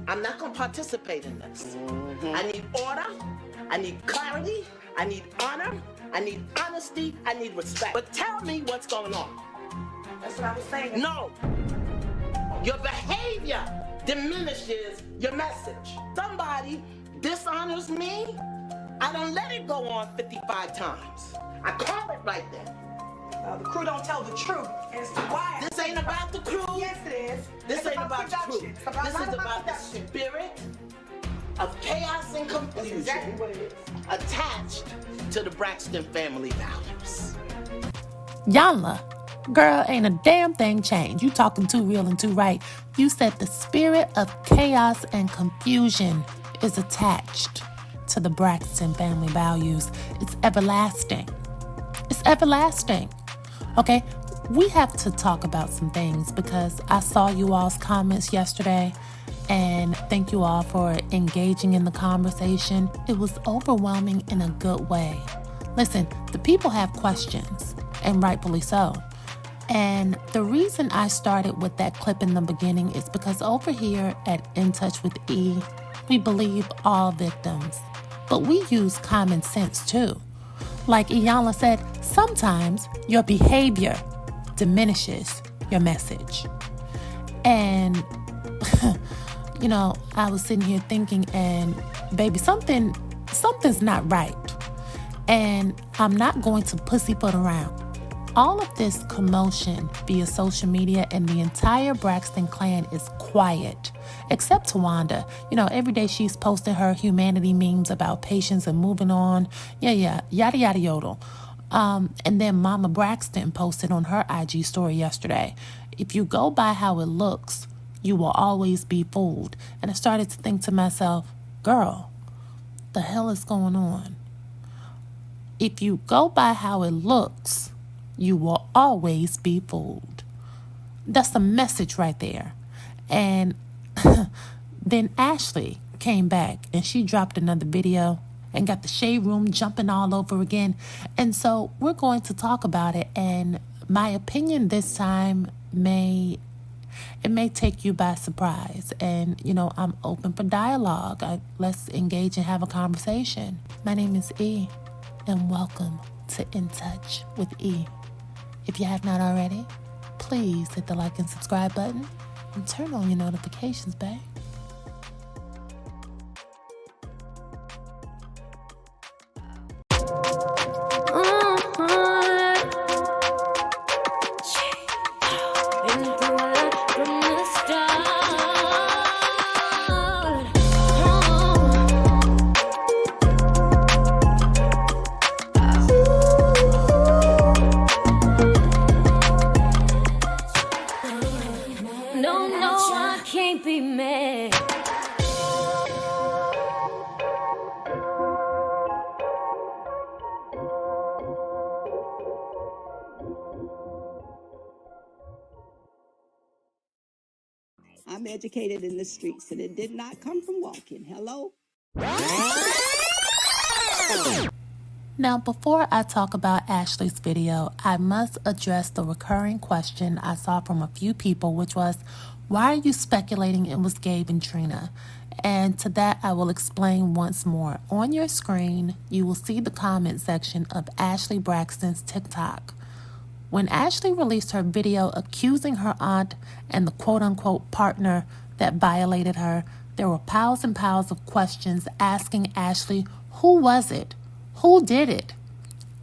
I'm not going to participate in this. I need order. I need clarity. I need honor. I need honesty. I need respect. But tell me what's going on. That's what I was saying. No. Your behavior diminishes your message. Somebody dishonors me, I don't let it go on 55 times. I call it right then. The crew don't tell the truth as to why. This ain't about the crew. Yes, it is. This ain't about the crew. This is about the spirit of chaos and confusion. That's exactly what it is. Attached to the Braxton family values. Yalla, girl, ain't a damn thing changed. You talking too real and too right. You said the spirit of chaos and confusion is attached to the Braxton family values. It's everlasting. It's everlasting. Okay, we have to talk about some things because I saw you all's comments yesterday, and thank you all for engaging in the conversation. It was overwhelming in a good way. Listen, the people have questions, and rightfully so. And the reason I started with that clip in the beginning is because over here at In Touch with E, we believe all victims, but we use common sense too. Like Iyanla said, sometimes your behavior diminishes your message. And, you know, I was sitting here thinking, and baby, something's not right. And I'm not going to pussyfoot around. All of this commotion via social media and the entire Braxton clan is quiet, except Tawanda. You know, every day she's posting her humanity memes about patience and moving on. Yeah, yada yada yodel. And then Mama Braxton posted on her IG story yesterday, if you go by how it looks, you will always be fooled. And I started to think to myself, girl, the hell is going on? If you go by how it looks, you will always be fooled. That's the message right there. And then ASHLEE came back and she dropped another video and got the shade room jumping all over again. And so we're going to talk about it. And my opinion this time may take you by surprise. And, you know, I'm open for dialogue. Let's engage and have a conversation. My name is E, and welcome to In Touch with E. If you have not already, please hit the like and subscribe button and turn on your notifications, babe. I'm educated in the streets, and it did not come from walking. Hello? Now, before I talk about ASHLEE's video, I must address the recurring question I saw from a few people, which was, why are you speculating it was Gabe and Trina? And to that, I will explain once more. On your screen, you will see the comment section of ASHLEE Braxton's TikTok. When ASHLEE released her video accusing her aunt and the quote-unquote partner that violated her, there were piles and piles of questions asking ASHLEE, who was it? Who did it?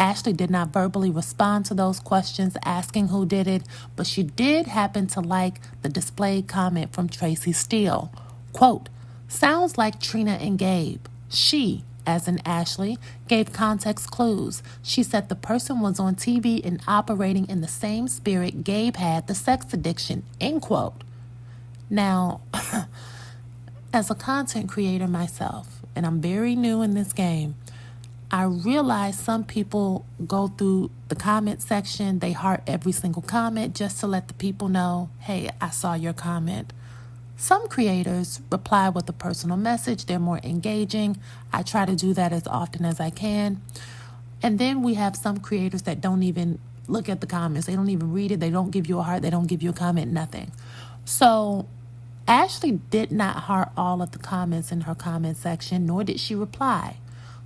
ASHLEE did not verbally respond to those questions asking who did it, but she did happen to like the displayed comment from Tracy Steele. Quote, sounds like Trina and Gabe. She, as in ASHLEE, gave context clues. She said the person was on TV and operating in the same spirit Gabe had the sex addiction, end quote. Now, as a content creator myself, and I'm very new in this game, I realize some people go through the comment section, they heart every single comment just to let the people know, hey, I saw your comment. Some creators reply with a personal message. They're more engaging. I try to do that as often as I can. And then we have some creators that don't even look at the comments. They don't even read it. They don't give you a heart. They don't give you a comment, nothing. So Ashley did not heart all of the comments in her comment section, nor did she reply.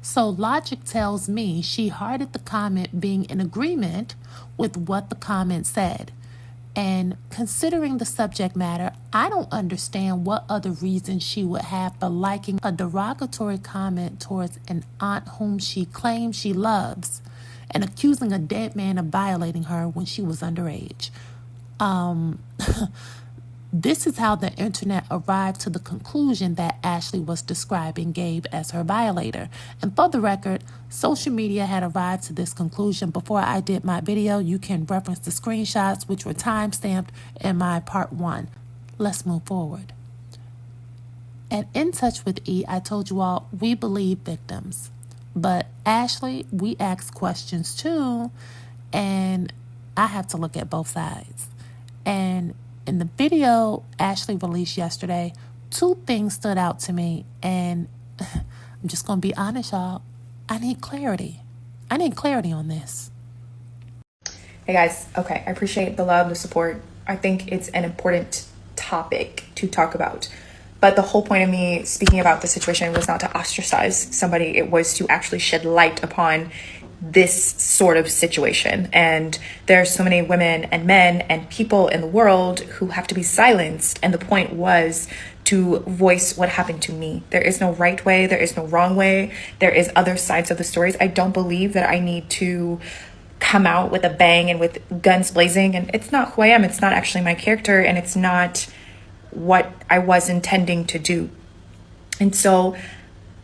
So logic tells me she hearted the comment being in agreement with what the comment said. And considering the subject matter, I don't understand what other reason she would have for liking a derogatory comment towards an aunt whom she claims she loves and accusing a dead man of violating her when she was underage. This is how the internet arrived to the conclusion that Ashley was describing Gabe as her violator. And for the record, social media had arrived to this conclusion before I did my video. You can reference the screenshots, which were time-stamped in my part 1. Let's move forward. At In Touch with E, I told you all we believe victims. But Ashley, we ask questions too, and I have to look at both sides. And in the video Ashley released yesterday, 2 things stood out to me, and I'm just going to be honest, y'all. I need clarity. I need clarity on this. Hey guys, okay, I appreciate the love, the support. I think it's an important topic to talk about. But the whole point of me speaking about the situation was not to ostracize somebody. It was to actually shed light upon this sort of situation. And there are so many women and men and people in the world who have to be silenced. And the point was to voice what happened to me. There is no right way. There is no wrong way. There is other sides of the stories. I don't believe that I need to come out with a bang and with guns blazing. And it's not who I am. It's not actually my character. And it's not what I was intending to do. And so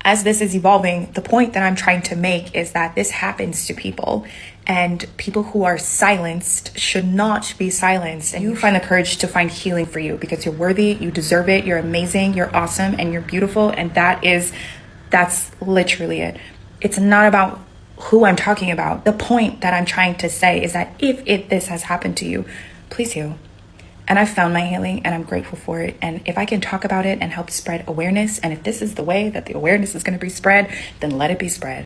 as this is evolving, the point that I'm trying to make is that this happens to people, and people who are silenced should not be silenced. And you find the courage to find healing for you because you're worthy, you deserve it, you're amazing, you're awesome, and you're beautiful. And that's literally it. It's not about who I'm talking about. The point that I'm trying to say is that if this has happened to you, please heal. And I've found my healing, and I'm grateful for it. And if I can talk about it and help spread awareness, and if this is the way that the awareness is going to be spread, then let it be spread.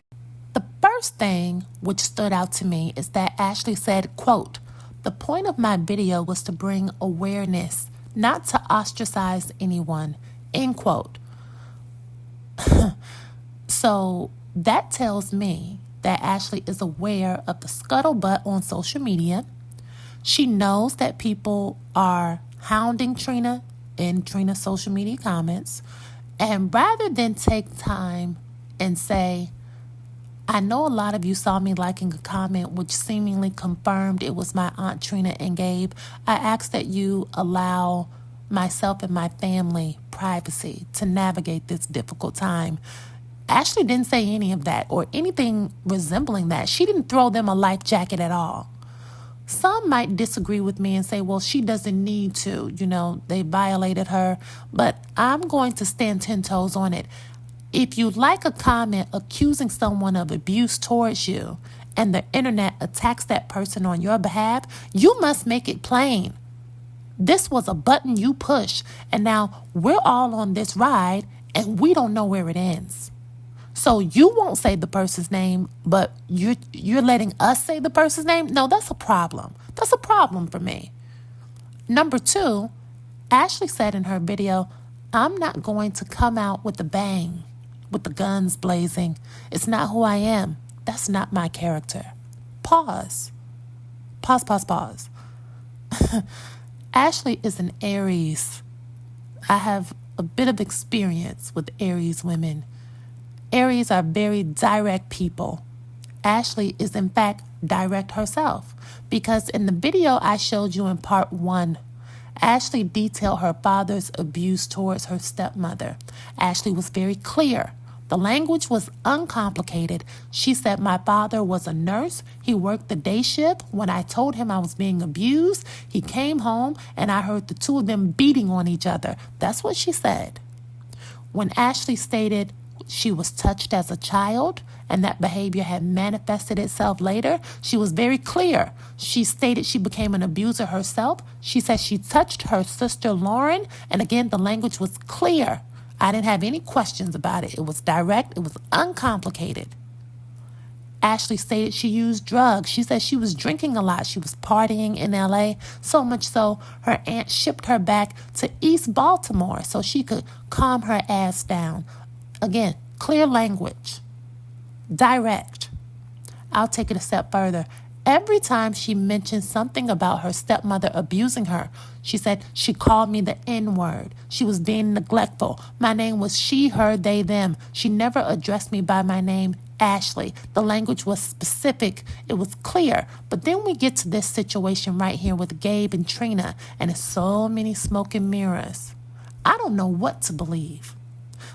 The first thing which stood out to me is that Ashley said, quote, "The point of my video was to bring awareness, not to ostracize anyone," end quote. So that tells me that Ashley is aware of the scuttlebutt on social media. She knows that people are hounding Trina in Trina's social media comments. And rather than take time and say, I know a lot of you saw me liking a comment which seemingly confirmed it was my Aunt Trina and Gabe, I ask that you allow myself and my family privacy to navigate this difficult time. Ashley didn't say any of that or anything resembling that. She didn't throw them a life jacket at all. Some might disagree with me and say, well, she doesn't need to, they violated her, but I'm going to stand 10 toes on it. If you like a comment accusing someone of abuse towards you and the internet attacks that person on your behalf, you must make it plain. This was a button you push, and now we're all on this ride and we don't know where it ends. So you won't say the person's name, but you're letting us say the person's name? No, that's a problem. That's a problem for me. Number 2, Ashley said in her video, I'm not going to come out with a bang, with the guns blazing. It's not who I am. That's not my character. Pause. Pause. Ashley is an Aries. I have a bit of experience with Aries women. Aries are very direct people. Ashley is in fact direct herself because in the video I showed you in part 1, Ashley detailed her father's abuse towards her stepmother. Ashley was very clear. The language was uncomplicated. She said, my father was a nurse. He worked the day shift. When I told him I was being abused, he came home and I heard the 2 of them beating on each other. That's what she said. When Ashley stated she was touched as a child and that behavior had manifested itself later, she was very clear. She stated she became an abuser herself. She said she touched her sister Lauren, and again, the language was clear. I didn't have any questions about it. It was direct. It was uncomplicated. Ashley stated she used drugs. She said she was drinking a lot. She was partying in LA, so much so her aunt shipped her back to East Baltimore so she could calm her ass down. Again, clear language, direct. I'll take it a step further. Every time she mentioned something about her stepmother abusing her, she said she called me the N-word. She was being neglectful. My name was she, her, they, them. She never addressed me by my name, Ashley. The language was specific. It was clear. But then we get to this situation right here with Gabe and Trina, and it's so many smoke and mirrors. I don't know what to believe.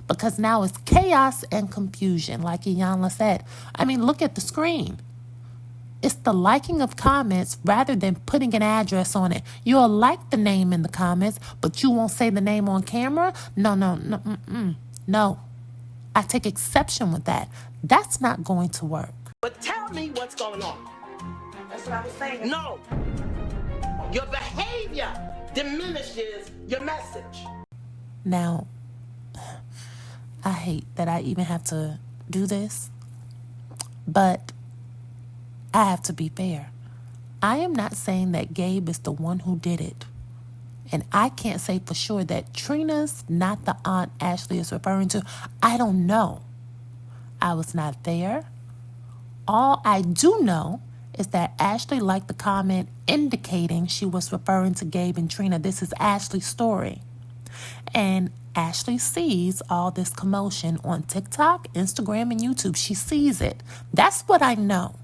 Because now it's chaos and confusion, like Iyanla said. I mean, look at the screen. It's the liking of comments rather than putting an address on it. You'll like the name in the comments, but you won't say the name on camera? No. I take exception with that. That's not going to work. But tell me what's going on. That's what I was saying. No. Your behavior diminishes your message. Now, I hate that I even have to do this, but I have to be fair. I am not saying that Gabe is the one who did it. And I can't say for sure that Trina's not the aunt Ashley is referring to. I don't know. I was not there. All I do know is that Ashley liked the comment indicating she was referring to Gabe and Trina. This is Ashley's story. And Ashley sees all this commotion on TikTok, Instagram, and YouTube. She sees it. That's what I know.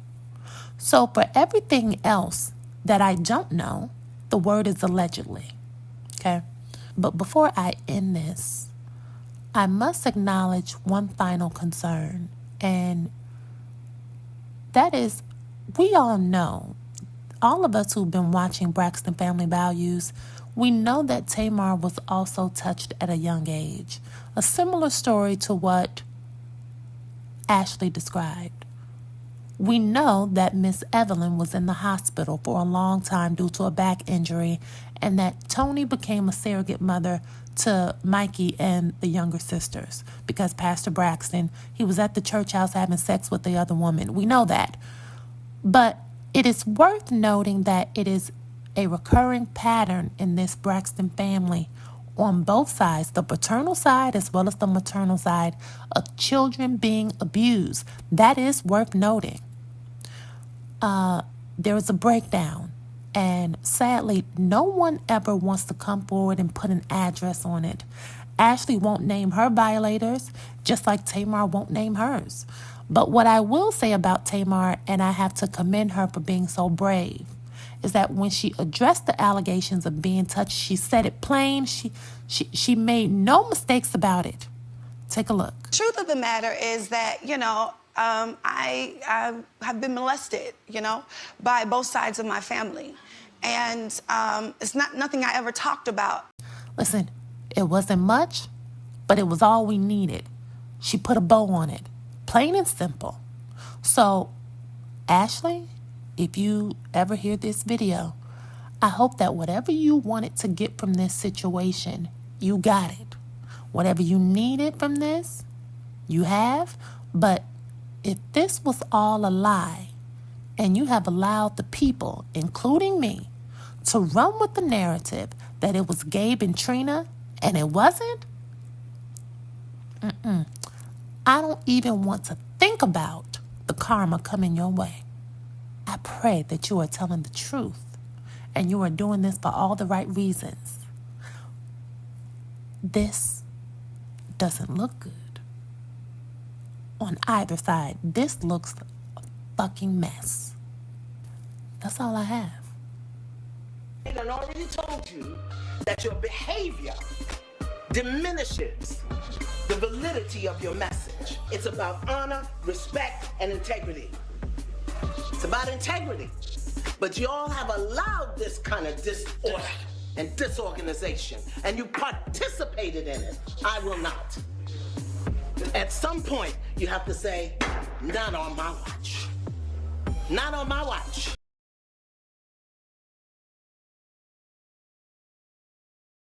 So for everything else that I don't know, the word is allegedly. Okay? But before I end this, I must acknowledge one final concern. And that is, we all know, all of us who've been watching Braxton Family Values, we know that Tamar was also touched at a young age. A similar story to what Ashley described. We know that Miss Evelyn was in the hospital for a long time due to a back injury, and that Tony became a surrogate mother to Mikey and the younger sisters because Pastor Braxton, he was at the church house having sex with the other woman. We know that. But it is worth noting that it is a recurring pattern in this Braxton family on both sides, the paternal side as well as the maternal side, of children being abused. That is worth noting. There is a breakdown, and sadly, no one ever wants to come forward and put an address on it. Ashley won't name her violators, just like Tamar won't name hers. But what I will say about Tamar, and I have to commend her for being so brave, is that when she addressed the allegations of being touched, she said it plain. She made no mistakes about it. Take a look. Truth of the matter is that, I have been molested, by both sides of my family. And it's nothing I ever talked about. Listen, it wasn't much, but it was all we needed. She put a bow on it. Plain and simple. So, Ashley, if you ever hear this video, I hope that whatever you wanted to get from this situation, you got it. Whatever you needed from this, you have. But if this was all a lie, and you have allowed the people, including me, to run with the narrative that it was Gabe and Trina, and it wasn't, I don't even want to think about the karma coming your way. I pray that you are telling the truth and you are doing this for all the right reasons. This doesn't look good. On either side, this looks a fucking mess. That's all I have. I already told you that your behavior diminishes the validity of your message. It's about honor, respect, and integrity. It's about integrity. But you all have allowed this kind of disorder and disorganization, and you participated in it. I will not. At some point, you have to say, not on my watch. Not on my watch.